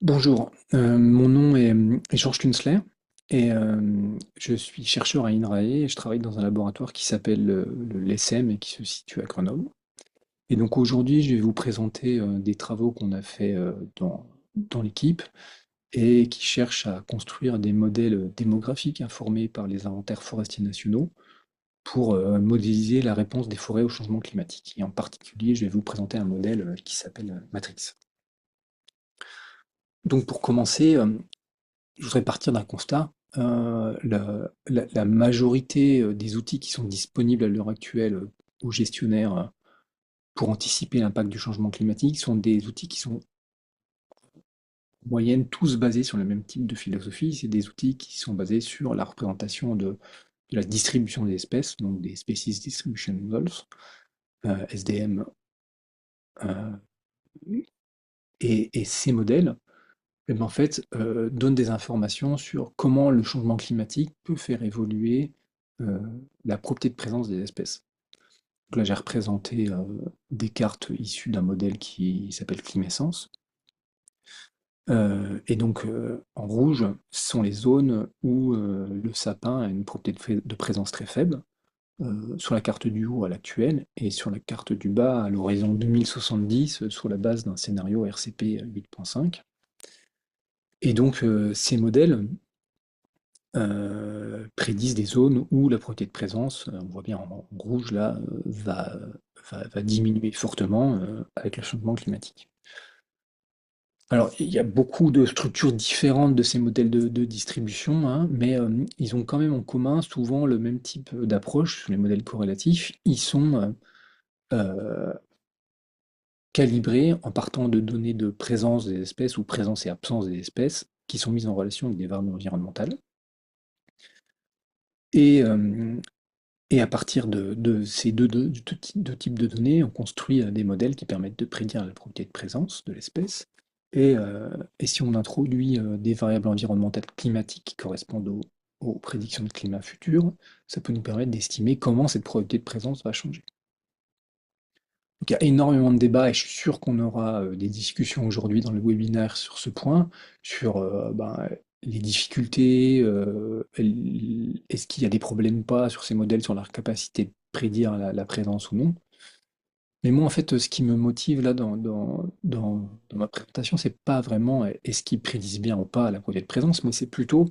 Bonjour, mon nom est Georges Künzler et je suis chercheur à INRAE et je travaille dans un laboratoire qui s'appelle l'ESSEM et qui se situe à Grenoble. Et donc aujourd'hui, je vais vous présenter des travaux qu'on a fait dans l'équipe et qui cherchent à construire des modèles démographiques informés par les inventaires forestiers nationaux pour modéliser la réponse des forêts au changement climatique. Et en particulier, je vais vous présenter un modèle qui s'appelle Matrix. Donc pour commencer, je voudrais partir d'un constat. La majorité des outils qui sont disponibles à l'heure actuelle aux gestionnaires pour anticiper l'impact du changement climatique sont des outils qui sont en moyenne tous basés sur le même type de philosophie. C'est des outils qui sont basés sur la représentation de la distribution des espèces, donc des Species Distribution Models, SDM. euh, et ces modèles eh ben, en fait, donne des informations sur comment le changement climatique peut faire évoluer euh, la propriété de présence des espèces. Donc là, j'ai représenté des cartes issues d'un modèle qui s'appelle Climescence. Et donc, en rouge, ce sont les zones où le sapin a une propriété de présence très faible, sur la carte du haut à l'actuelle, et sur la carte du bas à l'horizon 2070, sur la base d'un scénario RCP 8.5. Et donc, ces modèles prédisent des zones où la probabilité de présence, on voit bien en rouge là, va diminuer fortement avec le changement climatique. Alors, il y a beaucoup de structures différentes de ces modèles de distribution, hein, mais ils ont quand même en commun souvent le même type d'approche sur les modèles corrélatifs. Ils sont euh, calibrés en partant de données de présence des espèces ou présence et absence des espèces qui sont mises en relation avec des variables environnementales. Et, Et à partir de ces deux types de données, on construit des modèles qui permettent de prédire la probabilité de présence de l'espèce. Et si on introduit des variables environnementales climatiques qui correspondent aux prédictions de climat futur, ça peut nous permettre d'estimer comment cette probabilité de présence va changer. Donc il y a énormément de débats et je suis sûr qu'on aura des discussions aujourd'hui dans le webinaire sur ce point, sur les difficultés, est-ce qu'il y a des problèmes ou pas sur ces modèles, sur leur capacité de prédire la présence ou non. Mais moi, en fait, ce qui me motive là dans ma présentation, c'est pas vraiment est-ce qu'ils prédisent bien ou pas la probabilité de présence, mais c'est plutôt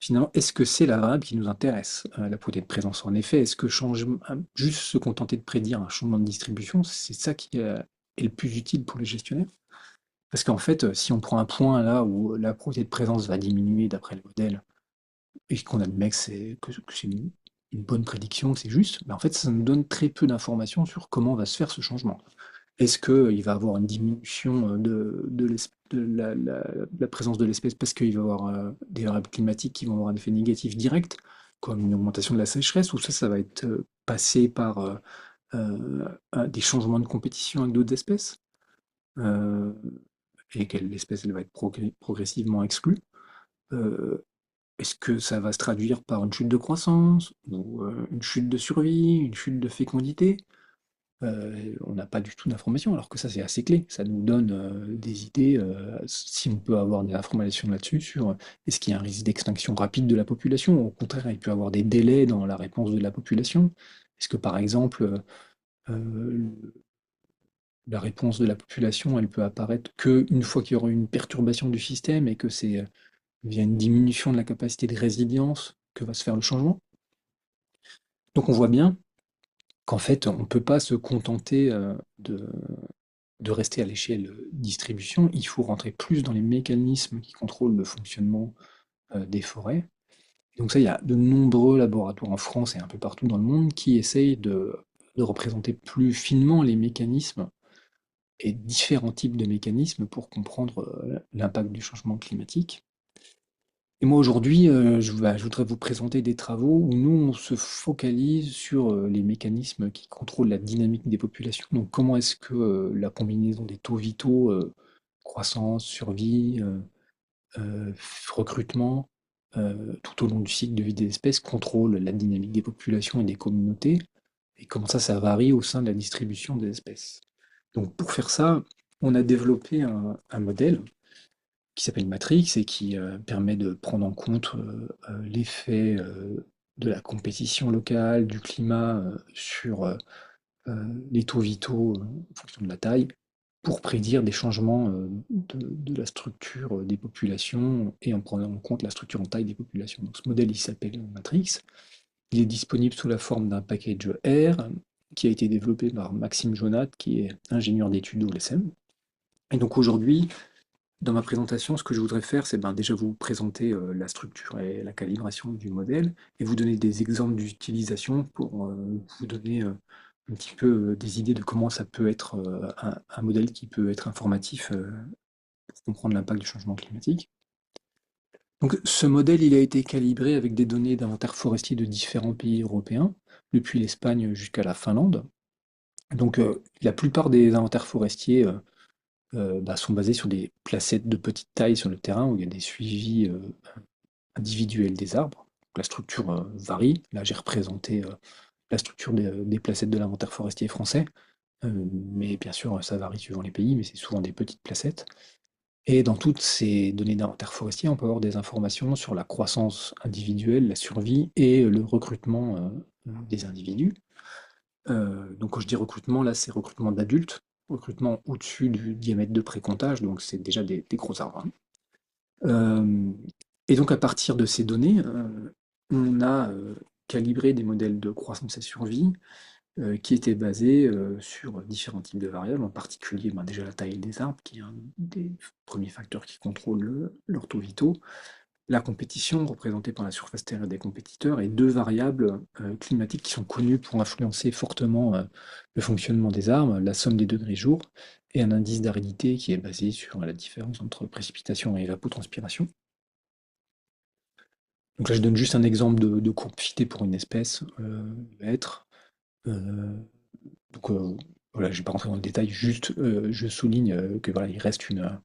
finalement, est-ce que c'est la variable qui nous intéresse, la probabilité de présence? En effet, est-ce que juste se contenter de prédire un changement de distribution, c'est ça qui est le plus utile pour les gestionnaires? Parce qu'en fait, si on prend un point là où la probabilité de présence va diminuer d'après le modèle, et qu'on admet que c'est une bonne prédiction, que c'est juste, mais en fait, ça nous donne très peu d'informations sur comment va se faire ce changement. Est-ce qu'il va avoir une diminution de la présence de l'espèce parce qu'il va y avoir des variables climatiques qui vont avoir un effet négatif direct, comme une augmentation de la sécheresse, ou ça va être passé par des changements de compétition avec d'autres espèces, euh, et quelle espèce elle va être progressivement exclue. Euh, Est-ce que ça va se traduire par une chute de croissance, ou une chute de survie, une chute de fécondité? On n'a pas du tout d'informations, alors que ça, c'est assez clé. Ça nous donne des idées, si on peut avoir des informations là-dessus, sur est-ce qu'il y a un risque d'extinction rapide de la population? Au contraire, il peut y avoir des délais dans la réponse de la population. Est-ce que, par exemple, euh, la réponse de la population, elle peut apparaître qu'une fois qu'il y aura une perturbation du système et que c'est via une diminution de la capacité de résilience que va se faire le changement? Donc on voit bien qu'en fait, on ne peut pas se contenter de rester à l'échelle distribution, il faut rentrer plus dans les mécanismes qui contrôlent le fonctionnement des forêts. Donc ça, il y a de nombreux laboratoires en France et un peu partout dans le monde qui essayent de représenter plus finement les mécanismes et différents types de mécanismes pour comprendre l'impact du changement climatique. Et moi aujourd'hui, je voudrais vous présenter des travaux où nous, on se focalise sur les mécanismes qui contrôlent la dynamique des populations. Donc comment est-ce que la combinaison des taux vitaux, croissance, survie, euh, recrutement, tout au long du cycle de vie des espèces, contrôle la dynamique des populations et des communautés, et comment ça varie au sein de la distribution des espèces. Donc pour faire ça, on a développé un modèle qui s'appelle Matrix et qui permet de prendre en compte l'effet de la compétition locale, du climat sur les taux vitaux en fonction de la taille, pour prédire des changements de la structure des populations et en prenant en compte la structure en taille des populations. Donc ce modèle, il s'appelle Matrix. Il est disponible sous la forme d'un package R qui a été développé par Maxime Jonat, qui est ingénieur d'études au LSM. Et donc aujourd'hui, dans ma présentation, ce que je voudrais faire, c'est déjà vous présenter la structure et la calibration du modèle et vous donner des exemples d'utilisation pour vous donner un petit peu des idées de comment ça peut être un modèle qui peut être informatif pour comprendre l'impact du changement climatique. Donc, ce modèle, il a été calibré avec des données d'inventaire forestier de différents pays européens, depuis l'Espagne jusqu'à la Finlande. Donc, la plupart des inventaires forestiers sont basés sur des placettes de petite taille sur le terrain où il y a des suivis individuels des arbres. La structure varie. Là, j'ai représenté la structure des placettes de l'inventaire forestier français. Mais bien sûr, ça varie suivant les pays, mais c'est souvent des petites placettes. Et dans toutes ces données d'inventaire forestier, on peut avoir des informations sur la croissance individuelle, la survie et le recrutement des individus. Donc quand je dis recrutement, là c'est recrutement d'adultes, recrutement au-dessus du diamètre de pré-comptage, donc c'est déjà des gros arbres, hein. Euh, et donc à partir de ces données, on a calibré des modèles de croissance et survie qui étaient basés sur différents types de variables, en particulier déjà la taille des arbres, qui est un des premiers facteurs qui contrôle leurs taux vitaux, la compétition représentée par la surface terrestre des compétiteurs, et deux variables climatiques qui sont connues pour influencer fortement le fonctionnement des arbres, la somme des degrés jour, et un indice d'aridité qui est basé sur la différence entre précipitation et évapotranspiration. Donc là, je donne juste un exemple de courbe fitée pour une espèce, être. Donc voilà, je ne vais pas rentrer dans le détail, juste je souligne que voilà, il reste une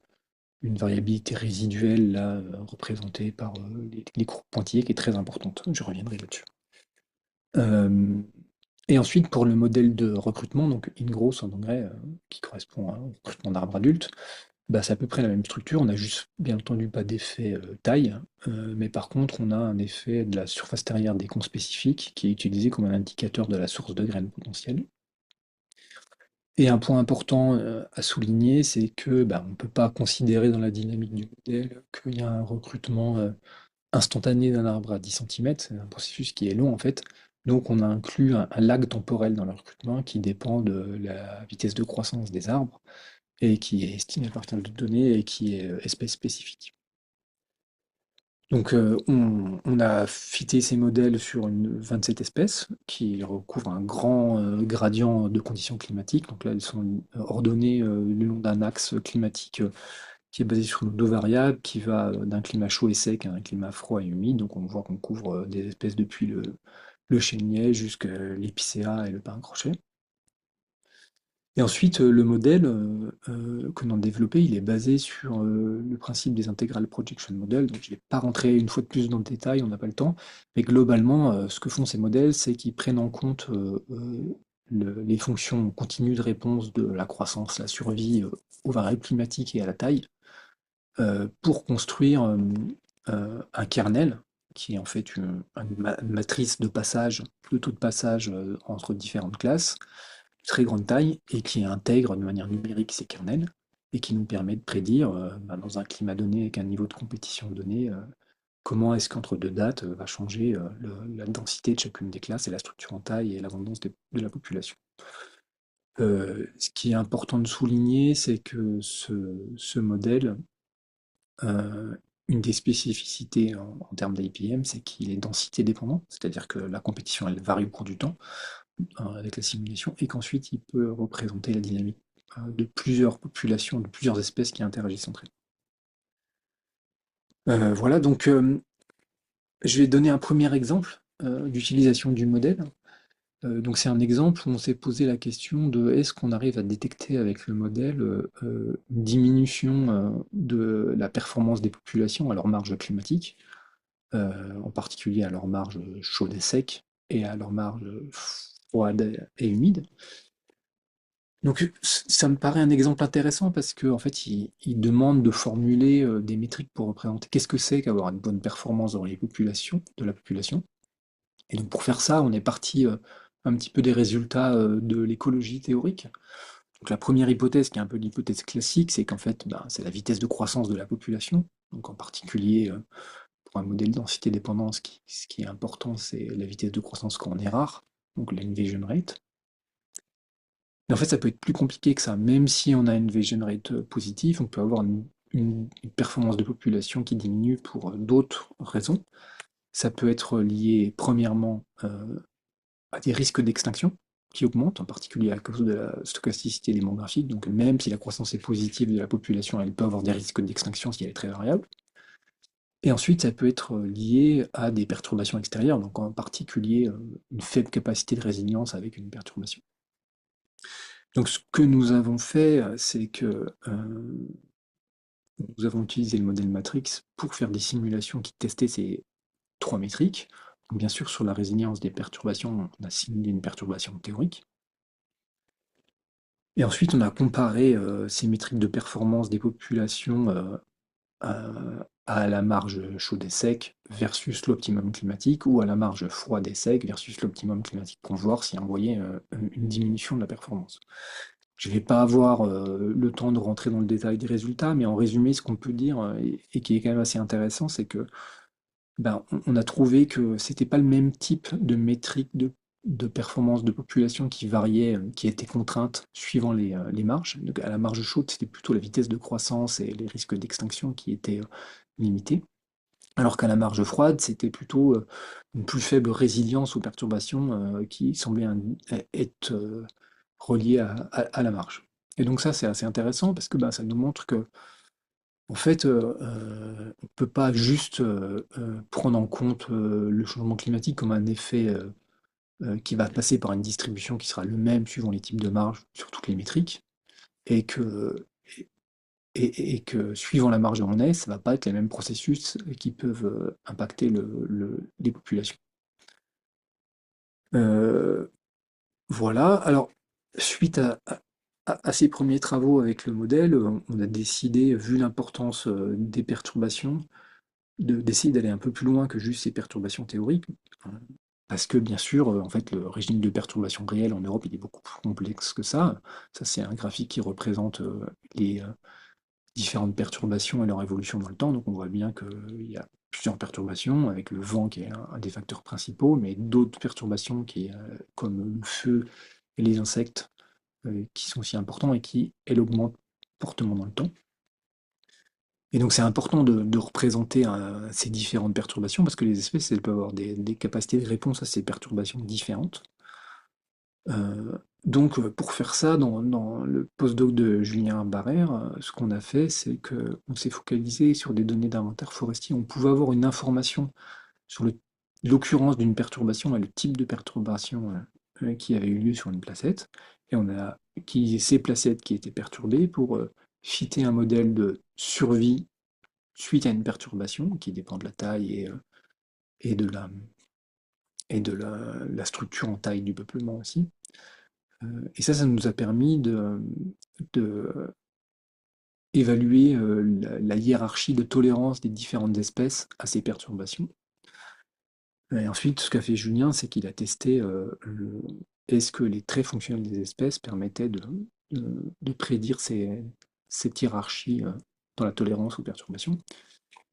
variabilité résiduelle là, représentée par les courbes pointillées qui est très importante. Je reviendrai là-dessus. Euh, et ensuite, pour le modèle de recrutement, donc in-gross en anglais, qui correspond au recrutement d'arbres adultes, c'est à peu près la même structure. On n'a juste, bien entendu, pas d'effet taille, mais par contre, on a un effet de la surface terrière des conspécifiques qui est utilisé comme un indicateur de la source de graines potentielles. Et un point important à souligner, c'est que on ne peut pas considérer dans la dynamique du modèle qu'il y a un recrutement instantané d'un arbre à 10 cm. C'est un processus qui est long en fait. Donc on a inclus un lag temporel dans le recrutement qui dépend de la vitesse de croissance des arbres et qui est estimé à partir de données et qui est espèce spécifique. Donc on a fité ces modèles sur 27 espèces qui recouvrent un grand gradient de conditions climatiques. Donc là, elles sont ordonnées le long d'un axe climatique qui est basé sur deux variables, qui va d'un climat chaud et sec à un climat froid et humide. Donc on voit qu'on couvre des espèces depuis le chênier jusqu'à l'épicéa et le pin crochet. Et ensuite, le modèle qu'on a développé, il est basé sur le principe des Integral Projection Models. Donc, je ne vais pas rentrer une fois de plus dans le détail, on n'a pas le temps. Mais globalement, ce que font ces modèles, c'est qu'ils prennent en compte les fonctions continues de réponse de la croissance, la survie aux variables climatiques et à la taille, pour construire un kernel, qui est en fait une matrice de passage, de taux de passage entre différentes classes, très grande taille et qui intègre de manière numérique ces kernels et qui nous permet de prédire, dans un climat donné avec un niveau de compétition donné, comment est-ce qu'entre deux dates va changer la densité de chacune des classes et la structure en taille et l'abondance de la population. Ce qui est important de souligner, c'est que ce modèle, une des spécificités en termes d'APM, c'est qu'il est densité dépendant, c'est-à-dire que la compétition elle varie au cours du temps, avec la simulation, et qu'ensuite il peut représenter la dynamique de plusieurs populations, de plusieurs espèces qui interagissent entre elles. Voilà, donc je vais donner un premier exemple d'utilisation du modèle. Donc c'est un exemple où on s'est posé la question de est-ce qu'on arrive à détecter avec le modèle une diminution de la performance des populations à leur marge climatique, en particulier à leur marge chaude et sec, et à leur marge froide et humide. Donc, ça me paraît un exemple intéressant parce que en fait, il demande de formuler des métriques pour représenter qu'est-ce que c'est qu'avoir une bonne performance dans les populations, de la population. Et donc, pour faire ça, on est parti un petit peu des résultats de l'écologie théorique. Donc, la première hypothèse, qui est un peu l'hypothèse classique, c'est qu'en fait, ben, c'est la vitesse de croissance de la population. Donc, en particulier, pour un modèle densité-dépendance, ce qui est important, c'est la vitesse de croissance quand on est rare, donc l'invasion rate. Mais en fait, ça peut être plus compliqué que ça. Même si on a une invasion rate positive, on peut avoir une performance de population qui diminue pour d'autres raisons. Ça peut être lié, premièrement, à des risques d'extinction qui augmentent, en particulier à cause de la stochasticité démographique. Donc, même si la croissance est positive de la population, elle peut avoir des risques d'extinction si elle est très variable. Et ensuite, ça peut être lié à des perturbations extérieures, donc en particulier une faible capacité de résilience avec une perturbation. Donc, ce que nous avons fait, c'est que nous avons utilisé le modèle Matrix pour faire des simulations qui testaient ces trois métriques. Donc, bien sûr, sur la résilience des perturbations, on a simulé une perturbation théorique. Et ensuite, on a comparé ces métriques de performance des populations à la marge chaude et sec versus l'optimum climatique ou à la marge froide et sec versus l'optimum climatique pour voir si on voyait une diminution de la performance. Je ne vais pas avoir le temps de rentrer dans le détail des résultats, mais en résumé, ce qu'on peut dire, et qui est quand même assez intéressant, c'est que ben, on a trouvé que c'était pas le même type de métrique de performance de population qui variait, qui était contrainte suivant les marges. Donc, à la marge chaude, c'était plutôt la vitesse de croissance et les risques d'extinction qui étaient limités. Alors qu'à la marge froide, c'était plutôt une plus faible résilience aux perturbations qui semblait être reliée à la marge. Et donc ça, c'est assez intéressant parce que ben, ça nous montre que en fait, on ne peut pas juste prendre en compte le changement climatique comme un effet qui va passer par une distribution qui sera le même suivant les types de marge sur toutes les métriques, et que, et que suivant la marge où on est, ça ne va pas être les mêmes processus qui peuvent impacter les populations. Euh, voilà, alors suite à ces premiers travaux avec le modèle, on a décidé, vu l'importance des perturbations, d'essayer d'aller un peu plus loin que juste ces perturbations théoriques, euh, parce que bien sûr, en fait, le régime de perturbation réelle en Europe, il est beaucoup plus complexe que ça. Ça, c'est un graphique qui représente les différentes perturbations et leur évolution dans le temps. Donc on voit bien qu'il y a plusieurs perturbations, avec le vent qui est un des facteurs principaux, mais d'autres perturbations comme le feu et les insectes, qui sont aussi importants et qui, elles, augmentent fortement dans le temps. Et donc c'est important de représenter ces différentes perturbations parce que les espèces, elles peuvent avoir des capacités de réponse à ces perturbations différentes. Donc pour faire ça, dans le postdoc de Julien Barrère, ce qu'on a fait, c'est qu'on s'est focalisé sur des données d'inventaire forestier. On pouvait avoir une information sur l'occurrence d'une perturbation et le type de perturbation qui avait eu lieu sur une placette. Et on a utilisé ces placettes qui étaient perturbées pour fitter un modèle de survie suite à une perturbation qui dépend de la taille et de la structure en taille du peuplement aussi. Et ça nous a permis de évaluer la hiérarchie de tolérance des différentes espèces à ces perturbations. Et ensuite, ce qu'a fait Julien, c'est qu'il a testé est-ce que les traits fonctionnels des espèces permettaient de prédire cette hiérarchie dans la tolérance aux perturbations.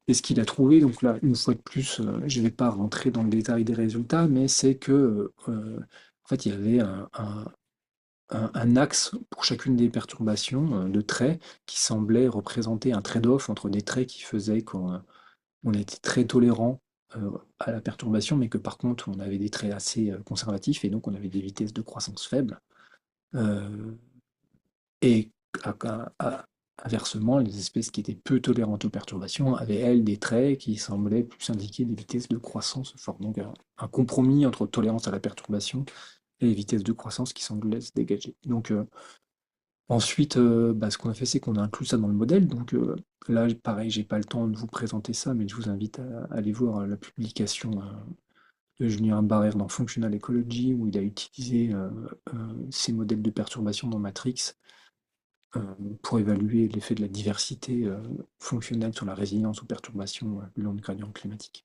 Et ce qu'il a trouvé, donc là, une fois de plus, je ne vais pas rentrer dans le détail des résultats, mais c'est que en fait, il y avait un axe pour chacune des perturbations de traits qui semblait représenter un trade-off entre des traits qui faisaient qu'on était très tolérant à la perturbation, mais que par contre, on avait des traits assez conservatifs et donc on avait des vitesses de croissance faibles. Euh, et inversement, les espèces qui étaient peu tolérantes aux perturbations avaient, elles, des traits qui semblaient plus indiquer des vitesses de croissance fortes. Donc un compromis entre tolérance à la perturbation et les vitesses de croissance qui semblaient se dégager. Donc ensuite, bah, ce qu'on a fait, c'est qu'on a inclus ça dans le modèle. Donc là, pareil, j'ai pas le temps de vous présenter ça, mais je vous invite à aller voir la publication de Julien Barrère dans Functional Ecology, où il a utilisé ces modèles de perturbation dans Matrix euh, pour évaluer l'effet de la diversité fonctionnelle sur la résilience aux perturbations le long du gradient climatique.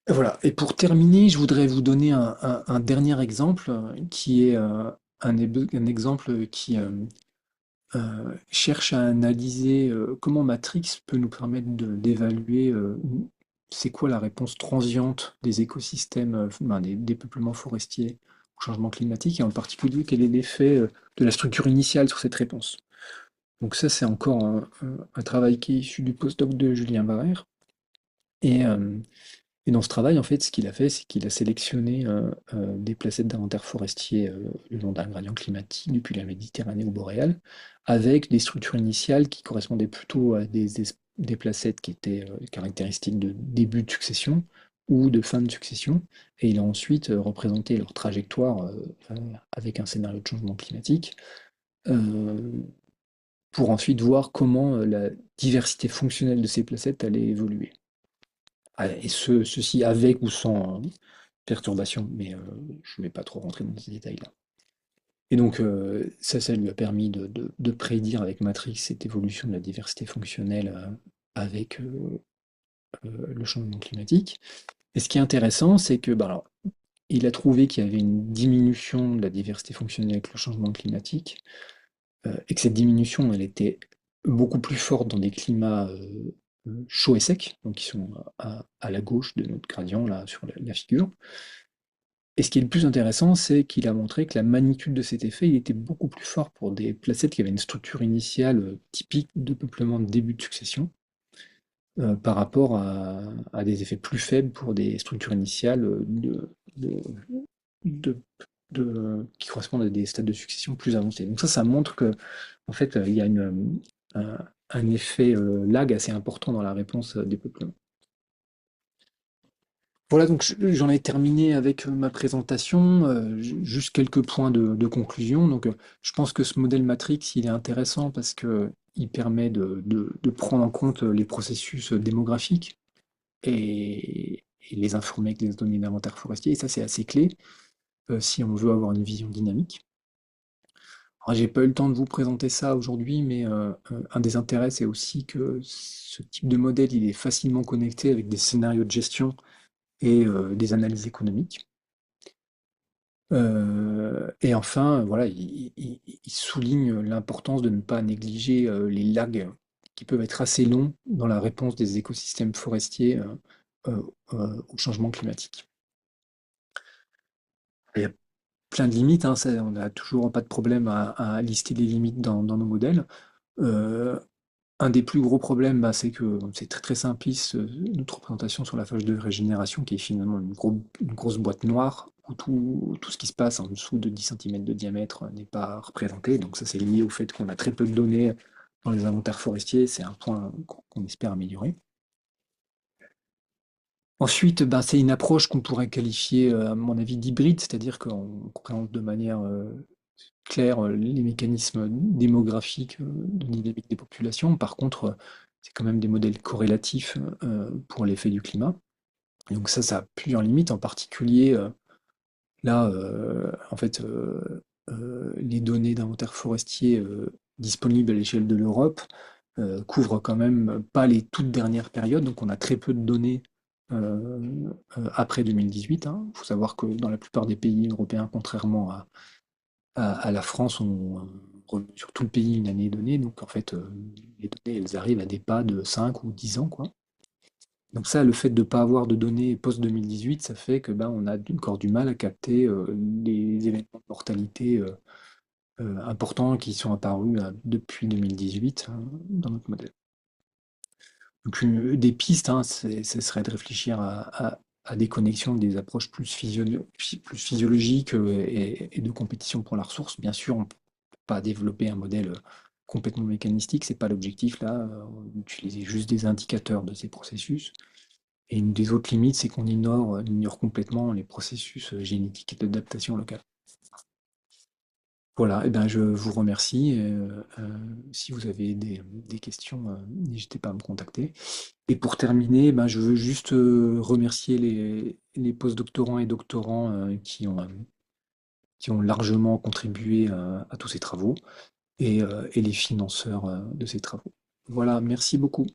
Et voilà. Et pour terminer, je voudrais vous donner un dernier exemple qui est un exemple qui cherche à analyser comment Matrix peut nous permettre d'évaluer c'est quoi la réponse transiente des écosystèmes, des peuplements forestiers au changement climatique, et en particulier quel est l'effet de la structure initiale sur cette réponse. Donc ça, c'est encore un travail qui est issu du postdoc de Julien Barrère. Et, euh, et dans ce travail, en fait, ce qu'il a fait, c'est qu'il a sélectionné des placettes d'inventaire forestier le long d'un gradient climatique depuis la Méditerranée au boréal, avec des structures initiales qui correspondaient plutôt à des placettes qui étaient caractéristiques de début de succession ou de fin de succession. Et il a ensuite représenté leur trajectoire avec un scénario de changement climatique euh, pour ensuite voir comment la diversité fonctionnelle de ces placettes allait évoluer. Ah, et ceci avec ou sans perturbation, mais je ne vais pas trop rentrer dans ces détails-là. Et donc ça lui a permis de prédire avec Matrix cette évolution de la diversité fonctionnelle avec le changement climatique. Et ce qui est intéressant, c'est que bah, alors, il a trouvé qu'il y avait une diminution de la diversité fonctionnelle avec le changement climatique, et que cette diminution, elle était beaucoup plus forte dans des climats chauds et secs, donc qui sont à la gauche de notre gradient, là, sur la figure. Et ce qui est le plus intéressant, c'est qu'il a montré que la magnitude de cet effet, il était beaucoup plus fort pour des placettes qui avaient une structure initiale typique de peuplement de début de succession, par rapport à des effets plus faibles pour des structures initiales de- de- qui correspondent à des stades de succession plus avancés. Donc ça montre que en fait, il y a un effet lag assez important dans la réponse des peuplements. Voilà, donc j'en ai terminé avec ma présentation. Juste quelques points de conclusion. Donc, je pense que ce modèle Matrix, il est intéressant parce que il permet de prendre en compte les processus démographiques et les informer avec les données d'inventaire forestier. Et ça, c'est assez clé si on veut avoir une vision dynamique. Alors, j'ai pas eu le temps de vous présenter ça aujourd'hui, mais un des intérêts, c'est aussi que ce type de modèle, il est facilement connecté avec des scénarios de gestion et des analyses économiques. Et enfin, voilà, il souligne l'importance de ne pas négliger les lags qui peuvent être assez longs dans la réponse des écosystèmes forestiers au changement climatique. Il y a plein de limites, hein, on n'a toujours pas de problème à lister les limites dans nos modèles. Euh, un des plus gros problèmes, bah, c'est que c'est très très simpliste, notre représentation sur la phase de régénération, qui est finalement une grosse boîte noire, où tout ce qui se passe en dessous de 10 cm de diamètre n'est pas représenté. Donc ça, c'est lié au fait qu'on a très peu de données dans les inventaires forestiers. C'est un point qu'on espère améliorer. Ensuite, ben, c'est une approche qu'on pourrait qualifier, à mon avis, d'hybride, c'est-à-dire qu'on représente de manière claire les mécanismes démographiques de dynamique des populations. Par contre, c'est quand même des modèles corrélatifs pour l'effet du climat. Et donc ça a plusieurs limites, en particulier là, en fait, les données d'inventaire forestier disponibles à l'échelle de l'Europe couvrent quand même pas les toutes dernières périodes, donc on a très peu de données après 2018. Il faut savoir que dans la plupart des pays européens, contrairement à la France, on remet sur tout le pays une année donnée, donc en fait, les données, elles arrivent à des pas de 5 ou 10 ans, quoi. Donc ça, le fait de ne pas avoir de données post-2018, ça fait que ben, on a encore du mal à capter les événements de mortalité importants qui sont apparus depuis 2018 dans notre modèle. Donc des pistes, ce serait de réfléchir à des connexions, des approches plus physiologiques et de compétition pour la ressource. Bien sûr, on ne peut pas développer un modèle complètement mécanistique, c'est pas l'objectif là. On utilise juste des indicateurs de ces processus. Et une des autres limites, c'est qu'on ignore complètement les processus génétiques et d'adaptation locale. Voilà, et ben, je vous remercie et si vous avez des questions, n'hésitez pas à me contacter. Et pour terminer, ben, je veux juste, remercier les postdoctorants et doctorants, qui ont largement contribué, à tous ces travaux et les financeurs, de ces travaux. Voilà, merci beaucoup.